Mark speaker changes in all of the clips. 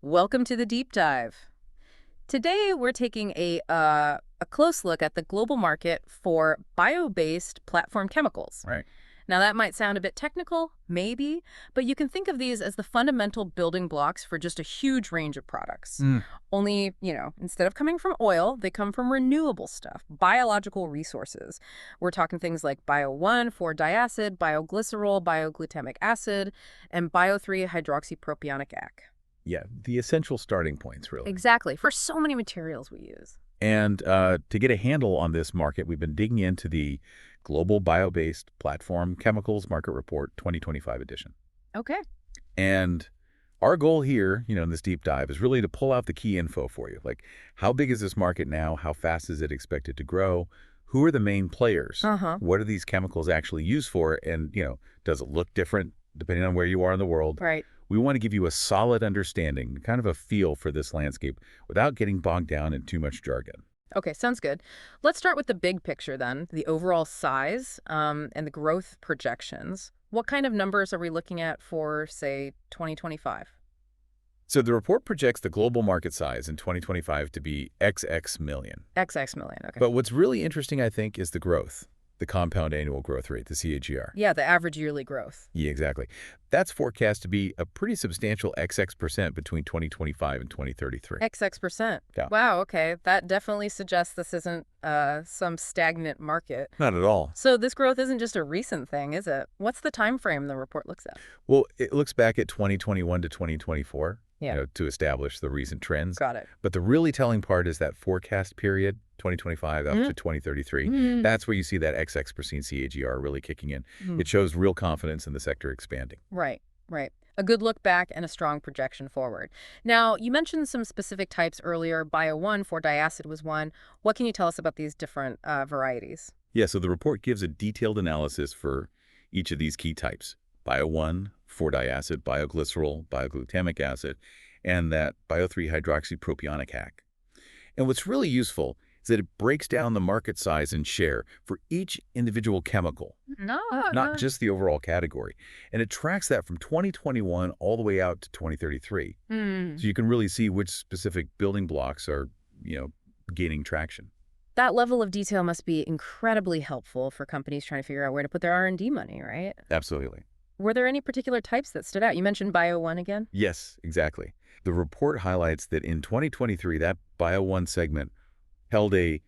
Speaker 1: Welcome to the deep dive. Today, we're taking a close look at the global market for bio-based platform chemicals.
Speaker 2: Right.
Speaker 1: Now, that might sound a bit technical, maybe, but you can think of these as the fundamental building blocks for just a huge range of products.
Speaker 2: Mm.
Speaker 1: Only, instead of coming from oil, they come from renewable stuff, biological resources. We're talking things like bio-1, 4-diacid, bioglycerol, bioglutamic acid, and bio-3-hydroxypropionic.
Speaker 2: Yeah, the essential starting points, really.
Speaker 1: Exactly, for so many materials we use.
Speaker 2: And to get a handle on this market, we've been digging into the Global Bio-Based Platform Chemicals Market Report 2025 edition.
Speaker 1: Okay.
Speaker 2: And our goal here, in this deep dive is really to pull out the key info for you. Like, how big is this market now? How fast is it expected to grow? Who are the main players?
Speaker 1: Uh-huh.
Speaker 2: What are these chemicals actually used for? And, does it look different depending on where you are in the world?
Speaker 1: Right.
Speaker 2: We want to give you a solid understanding, kind of a feel for this landscape without getting bogged down in too much jargon.
Speaker 1: Okay, sounds good. Let's start with the big picture then, the overall size and the growth projections. What kind of numbers are we looking at for, say, 2025?
Speaker 2: So the report projects the global market size in 2025 to be XX million.
Speaker 1: XX million, okay.
Speaker 2: But what's really interesting, I think, is the growth, the compound annual growth rate, the CAGR.
Speaker 1: Yeah, the average yearly growth.
Speaker 2: Yeah, exactly. That's forecast to be a pretty substantial XX% between 2025 and 2033.
Speaker 1: XX%.
Speaker 2: Yeah.
Speaker 1: Wow, okay. That definitely suggests this isn't some stagnant market.
Speaker 2: Not at all.
Speaker 1: So this growth isn't just a recent thing, is it? What's the time frame the report looks at?
Speaker 2: Well, it looks back at 2021 to 2024,
Speaker 1: Yeah.
Speaker 2: to establish the recent trends.
Speaker 1: Got it.
Speaker 2: But the really telling part is that forecast period, 2025 up to 2033.
Speaker 1: Mm.
Speaker 2: That's where you see that XX% CAGR really kicking in.
Speaker 1: Mm.
Speaker 2: It shows real confidence in the sector expanding.
Speaker 1: Right, right. A good look back and a strong projection forward. Now, you mentioned some specific types earlier. Bio-1, 4-diacid was one. What can you tell us about these different varieties?
Speaker 2: Yeah, so the report gives a detailed analysis for each of these key types. Bio-1, 4-diacid, bioglycerol, bioglutamic acid, and that bio-3-hydroxypropionic hack. And what's really useful is that it breaks down the market size and share for each individual chemical,
Speaker 1: No,
Speaker 2: not just the overall category. And it tracks that from 2021 all the way out to 2033. So you can really see which specific building blocks are, gaining traction.
Speaker 1: That level of detail must be incredibly helpful for companies trying to figure out where to put their R&D money, right?
Speaker 2: Absolutely.
Speaker 1: Were there any particular types that stood out? You mentioned Bio-1 again?
Speaker 2: Yes, exactly. The report highlights that in 2023, that Bio-1 segment held a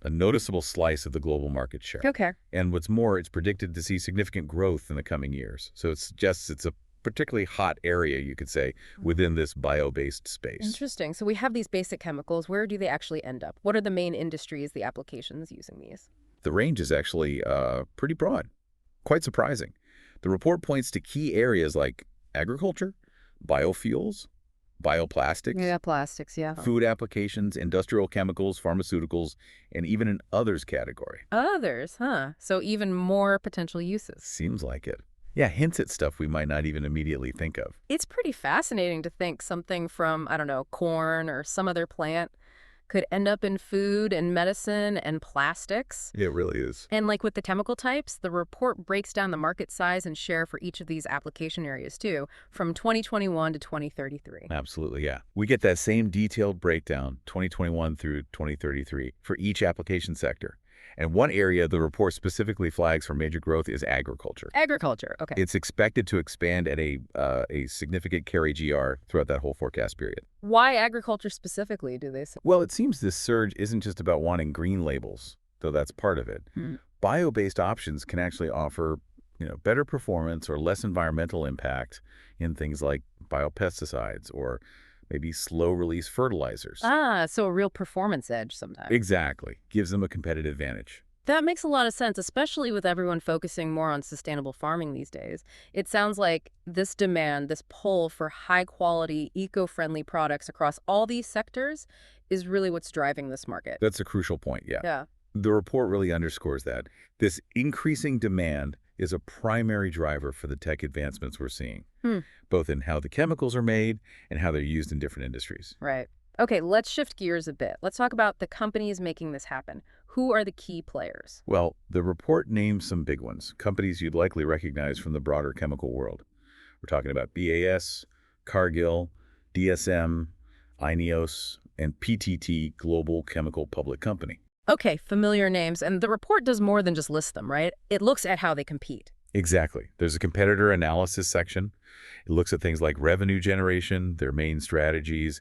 Speaker 2: noticeable slice of the global market share.
Speaker 1: Okay.
Speaker 2: And what's more, it's predicted to see significant growth in the coming years. So it suggests it's a particularly hot area, you could say, within this bio-based space.
Speaker 1: Interesting. So we have these basic chemicals. Where do they actually end up? What are the main industries, the applications using these?
Speaker 2: The range is actually pretty broad, quite surprising. The report points to key areas like agriculture, biofuels, bioplastics,
Speaker 1: Yeah, plastics, yeah.
Speaker 2: food applications, industrial chemicals, pharmaceuticals, and even an others category.
Speaker 1: Others, huh? So even more potential uses.
Speaker 2: Seems like it. Yeah, hints at stuff we might not even immediately think of.
Speaker 1: It's pretty fascinating to think something from, I don't know, corn or some other plant could end up in food and medicine and plastics.
Speaker 2: It really is.
Speaker 1: And like with the chemical types, the report breaks down the market size and share for each of these application areas too, from 2021 to 2033.
Speaker 2: Absolutely, yeah. We get that same detailed breakdown, 2021 through 2033, for each application sector. And one area the report specifically flags for major growth is agriculture.
Speaker 1: Agriculture, okay.
Speaker 2: It's expected to expand at a significant carry-GR throughout that whole forecast period.
Speaker 1: Why agriculture specifically, do they say?
Speaker 2: Well, it seems this surge isn't just about wanting green labels, though that's part of it. Bio-based options can actually offer, better performance or less environmental impact in things like biopesticides or maybe slow-release fertilizers.
Speaker 1: Ah, so a real performance edge sometimes.
Speaker 2: Exactly. Gives them a competitive advantage.
Speaker 1: That makes a lot of sense, especially with everyone focusing more on sustainable farming these days. It sounds like this demand, this pull for high-quality, eco-friendly products across all these sectors is really what's driving this market.
Speaker 2: That's a crucial point, yeah.
Speaker 1: Yeah.
Speaker 2: The report really underscores that. This increasing demand is a primary driver for the tech advancements we're seeing, both in how the chemicals are made and how they're used in different industries.
Speaker 1: Right. Okay, let's shift gears a bit. Let's talk about the companies making this happen. Who are the key players?
Speaker 2: Well, the report names some big ones, companies you'd likely recognize from the broader chemical world. We're talking about BASF, Cargill, DSM, INEOS, and PTT Global Chemical Public Company.
Speaker 1: Okay, familiar names. And the report does more than just list them, right? It looks at how they compete.
Speaker 2: Exactly. There's a competitor analysis section. It looks at things like revenue generation, their main strategies,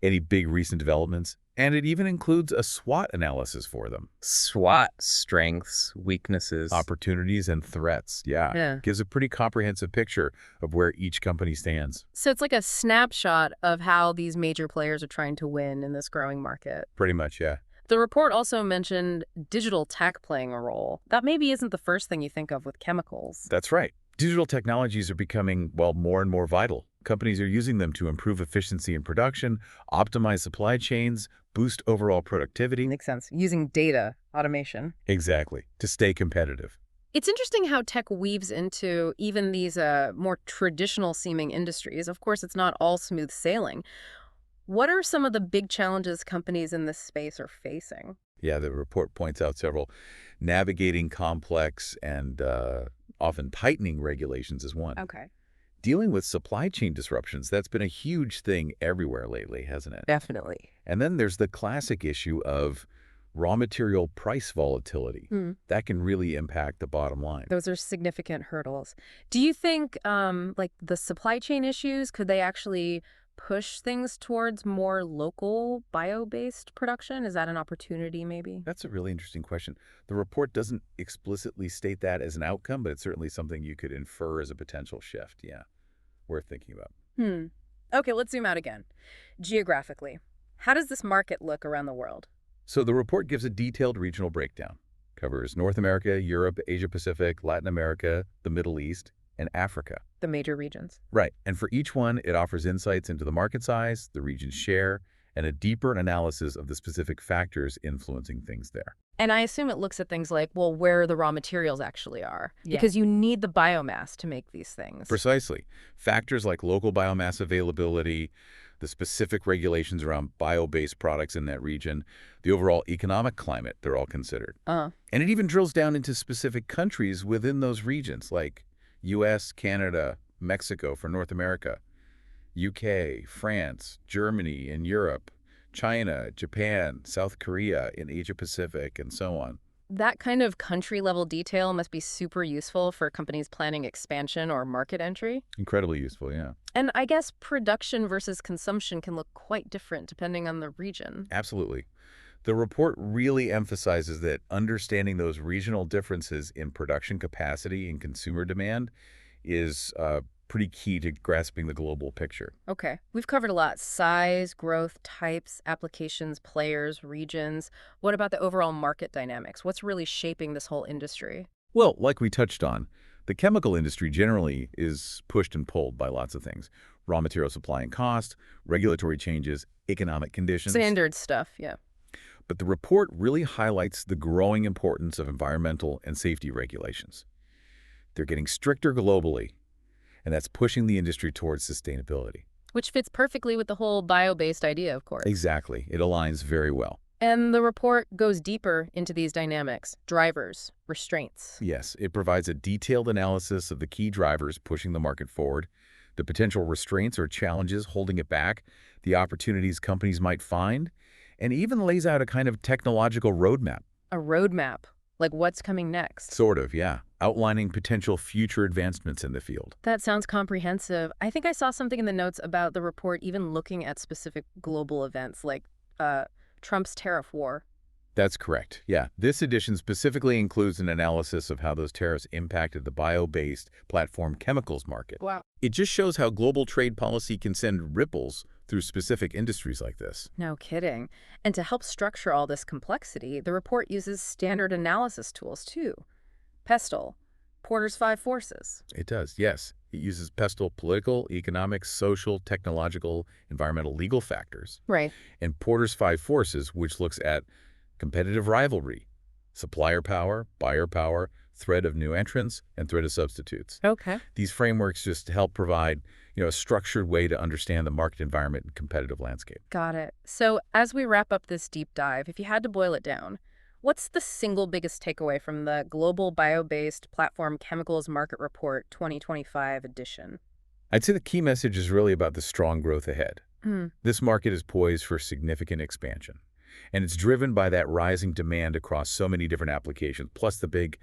Speaker 2: any big recent developments, and it even includes a SWOT analysis for them.
Speaker 3: SWOT, strengths, weaknesses.
Speaker 2: Opportunities and threats, yeah.
Speaker 1: Yeah.
Speaker 2: Gives a pretty comprehensive picture of where each company stands.
Speaker 1: So it's like a snapshot of how these major players are trying to win in this growing market.
Speaker 2: Pretty much, yeah.
Speaker 1: The report also mentioned digital tech playing a role. That maybe isn't the first thing you think of with chemicals.
Speaker 2: That's right. Digital technologies are becoming, well, more and more vital. Companies are using them to improve efficiency in production, optimize supply chains, boost overall productivity.
Speaker 1: Makes sense. Using data, automation.
Speaker 2: Exactly, to stay competitive.
Speaker 1: It's interesting how tech weaves into even these more traditional seeming industries. Of course, it's not all smooth sailing. What are some of the big challenges companies in this space are facing?
Speaker 2: Yeah, the report points out several. Navigating complex and often tightening regulations is one.
Speaker 1: Okay.
Speaker 2: Dealing with supply chain disruptions, that's been a huge thing everywhere lately, hasn't it?
Speaker 1: Definitely.
Speaker 2: And then there's the classic issue of raw material price volatility. That can really impact the bottom line.
Speaker 1: Those are significant hurdles. Do you think, like, the supply chain issues, could they actually push things towards more local bio-based production? Is that an opportunity, maybe?
Speaker 2: That's a really interesting question. The report doesn't explicitly state that as an outcome, but it's certainly something you could infer as a potential shift. Yeah, worth thinking about.
Speaker 1: Okay, let's zoom out again. Geographically, how does this market look around the world?
Speaker 2: So the report gives a detailed regional breakdown. Covers North America, Europe, Asia-Pacific, Latin America, the Middle East, and Africa.
Speaker 1: The major regions.
Speaker 2: Right, and for each one, it offers insights into the market size, the region's share, and a deeper analysis of the specific factors influencing things there.
Speaker 1: And I assume it looks at things like, well, where the raw materials actually are.
Speaker 3: Yeah.
Speaker 1: Because you need the biomass to make these things.
Speaker 2: Precisely. Factors like local biomass availability, the specific regulations around bio-based products in that region, the overall economic climate, they're all considered. And it even drills down into specific countries within those regions, like U.S., Canada, Mexico for North America, UK, France, Germany in Europe, China, Japan, South Korea in Asia-Pacific, and so on.
Speaker 1: That kind of country-level detail must be super useful for companies planning expansion or market entry.
Speaker 2: Incredibly useful, yeah.
Speaker 1: And I guess production versus consumption can look quite different depending on the region.
Speaker 2: Absolutely. The report really emphasizes that understanding those regional differences in production capacity and consumer demand is pretty key to grasping the global picture.
Speaker 1: Okay, we've covered a lot. Size, growth, types, applications, players, regions. What about the overall market dynamics? What's really shaping this whole industry?
Speaker 2: Well, like we touched on, the chemical industry generally is pushed and pulled by lots of things. Raw material supply and cost, regulatory changes, economic conditions.
Speaker 1: Standard stuff, yeah.
Speaker 2: But the report really highlights the growing importance of environmental and safety regulations. They're getting stricter globally, and that's pushing the industry towards sustainability.
Speaker 1: Which fits perfectly with the whole bio-based idea, of course.
Speaker 2: Exactly. It aligns very well.
Speaker 1: And the report goes deeper into these dynamics, drivers, restraints.
Speaker 2: Yes, it provides a detailed analysis of the key drivers pushing the market forward, the potential restraints or challenges holding it back, the opportunities companies might find, and even lays out a kind of technological roadmap.
Speaker 1: A roadmap, like what's coming next.
Speaker 2: Sort of, yeah. Outlining potential future advancements in the field.
Speaker 1: That sounds comprehensive. I think I saw something in the notes about the report even looking at specific global events like Trump's tariff war.
Speaker 2: That's correct. Yeah. This edition specifically includes an analysis of how those tariffs impacted the bio-based platform chemicals market.
Speaker 1: Wow.
Speaker 2: It just shows how global trade policy can send ripples through specific industries like this.
Speaker 1: No kidding. And to help structure all this complexity, the report uses standard analysis tools too. PESTLE, Porter's 5 Forces.
Speaker 2: It does, yes. It uses PESTLE political, economic, social, technological, environmental, legal factors.
Speaker 1: Right.
Speaker 2: And Porter's 5 Forces, which looks at competitive rivalry, supplier power, buyer power, threat of new entrants, and threat of substitutes.
Speaker 1: Okay.
Speaker 2: These frameworks just help provide, a structured way to understand the market environment and competitive landscape.
Speaker 1: Got it. So as we wrap up this deep dive, if you had to boil it down, what's the single biggest takeaway from the Global Bio-Based Platform Chemicals Market Report 2025 edition?
Speaker 2: I'd say the key message is really about the strong growth ahead.
Speaker 1: Hmm.
Speaker 2: This market is poised for significant expansion, and it's driven by that rising demand across so many different applications, plus the big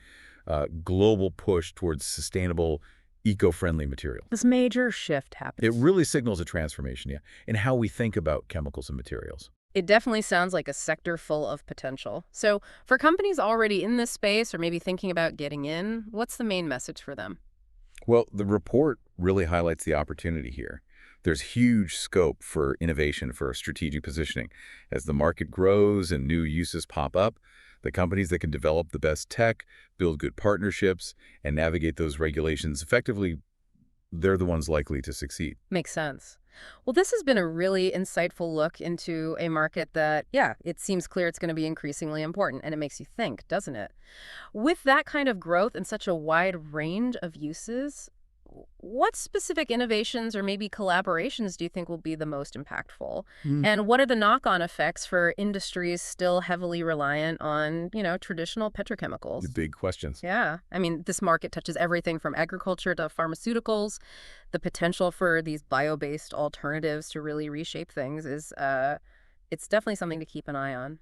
Speaker 2: global push towards sustainable, eco-friendly materials.
Speaker 1: This major shift
Speaker 2: It
Speaker 1: happens.
Speaker 2: really signals a transformation, yeah, in how we think about chemicals and materials.
Speaker 1: It definitely sounds like a sector full of potential. So, for companies already in this space or maybe thinking about getting in, what's the main message for them?
Speaker 2: Well, the report really highlights the opportunity here. There's huge scope for innovation for strategic positioning. As the market grows and new uses pop up, the companies that can develop the best tech, build good partnerships, and navigate those regulations effectively, they're the ones likely to succeed.
Speaker 1: Makes sense. Well, this has been a really insightful look into a market that, yeah, it seems clear it's going to be increasingly important, and it makes you think, doesn't it? With that kind of growth and such a wide range of uses, what specific innovations or maybe collaborations do you think will be the most impactful? And what are the knock-on effects for industries still heavily reliant on, traditional
Speaker 2: The
Speaker 1: petrochemicals?
Speaker 2: big questions.
Speaker 1: Yeah. I mean, this market touches everything from agriculture to pharmaceuticals. The potential for these bio-based alternatives to really reshape things is, it's definitely something to keep an eye on.